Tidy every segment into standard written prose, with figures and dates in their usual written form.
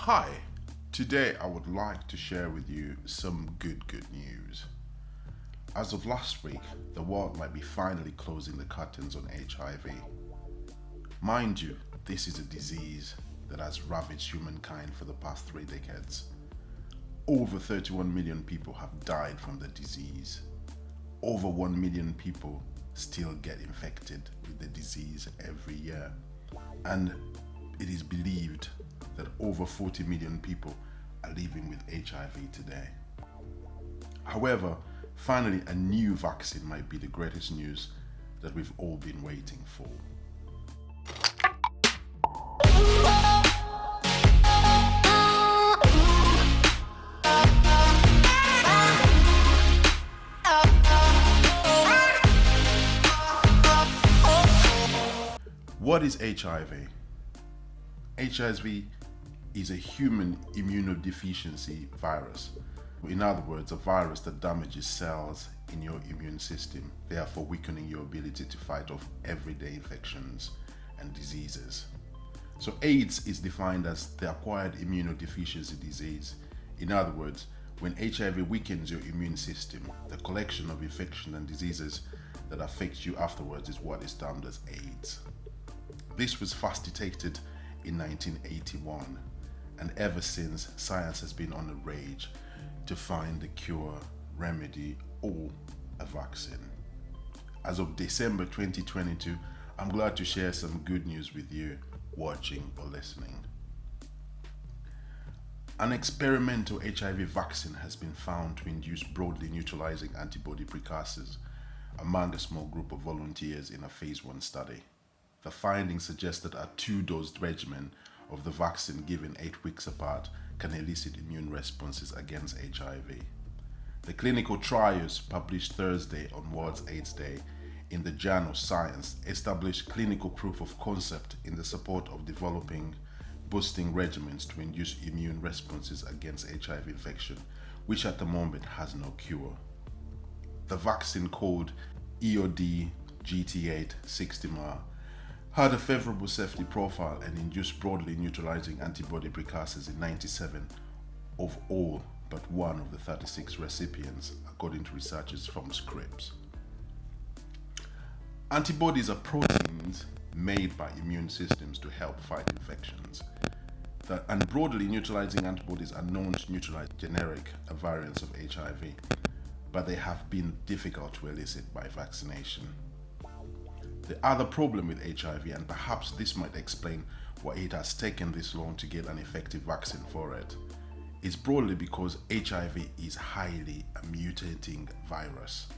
Hi, today I would like to share with you some good news. As of last week, the world might be finally closing the curtains on HIV. Mind you, this is a disease that has ravaged humankind for the past 3 decades. Over 31 million people have died from the disease. Over 1 million people still get infected with the disease every year. And it is believed that over 40 million people are living with HIV today. However, finally a new vaccine might be the greatest news that we've all been waiting for. What is HIV? HIV is a human immunodeficiency virus. In other words, a virus that damages cells in your immune system, therefore weakening your ability to fight off everyday infections and diseases. So AIDS is defined as the acquired immunodeficiency disease. In other words, when HIV weakens your immune system, the collection of infections and diseases that affect you afterwards is what is termed as AIDS. This was first detected in 1981, and ever since, science has been on a rage to find a cure, remedy, or a vaccine. As of December 2022, I'm glad to share some good news with you watching or listening. An experimental HIV vaccine has been found to induce broadly neutralizing antibody precursors among a small group of volunteers in a phase 1 study. The findings suggest that a 2-dose regimen of the vaccine given 8 weeks apart can elicit immune responses against HIV. The clinical trials published Thursday on World AIDS Day in the journal Science established clinical proof of concept in the support of developing boosting regimens to induce immune responses against HIV infection, which at the moment has no cure. The vaccine called eOD-GT8 60-mer had a favorable safety profile and induced broadly neutralizing antibody precursors in 97 of all but one of the 36 recipients, according to researchers from Scripps. Antibodies are proteins made by immune systems to help fight infections. And broadly neutralizing antibodies are known to neutralize generic variants of HIV, but they have been difficult to elicit by vaccination. The other problem with HIV, and perhaps this might explain why it has taken this long to get an effective vaccine for it, is broadly because HIV is highly a mutating virus.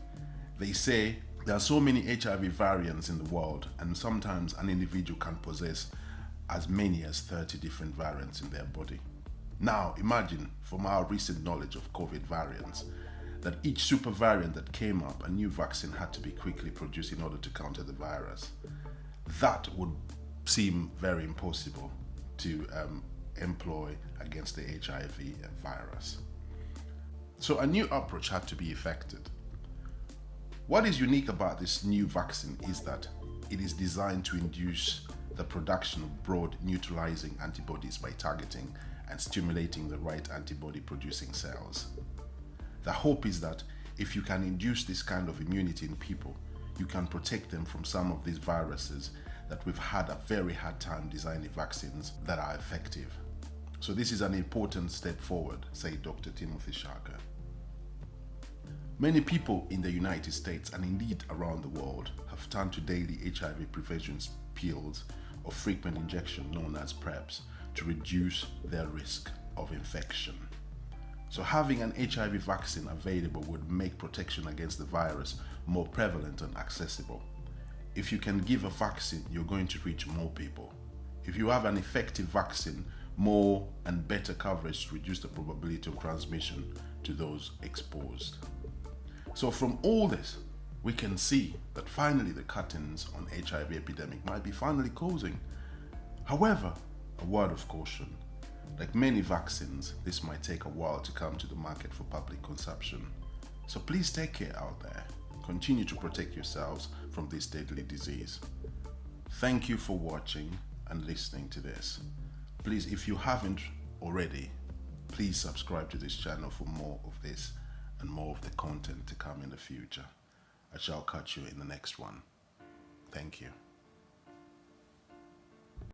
They say there are so many HIV variants in the world, and sometimes an individual can possess as many as 30 different variants in their body. Now imagine, from our recent knowledge of COVID variants, that each super variant that came up, a new vaccine had to be quickly produced in order to counter the virus. That would seem very impossible to employ against the HIV virus. So a new approach had to be effected. What is unique about this new vaccine is that it is designed to induce the production of broad neutralizing antibodies by targeting and stimulating the right antibody producing cells. The hope is that if you can induce this kind of immunity in people, you can protect them from some of these viruses that we've had a very hard time designing vaccines that are effective. So this is an important step forward, said Dr. Timothy Sharker. Many people in the United States and indeed around the world have turned to daily HIV prevention pills or frequent injection known as PrEPs to reduce their risk of infection. So having an HIV vaccine available would make protection against the virus more prevalent and accessible. If you can give a vaccine, you're going to reach more people. If you have an effective vaccine, more and better coverage to reduce the probability of transmission to those exposed. So from all this, we can see that finally the curtains on HIV epidemic might be finally closing. However, a word of caution. Like many vaccines, this might take a while to come to the market for public consumption. So please take care out there. Continue to protect yourselves from this deadly disease. Thank you for watching and listening to this. Please, if you haven't already, please subscribe to this channel for more of this and more of the content to come in the future. I shall catch you in the next one. Thank you.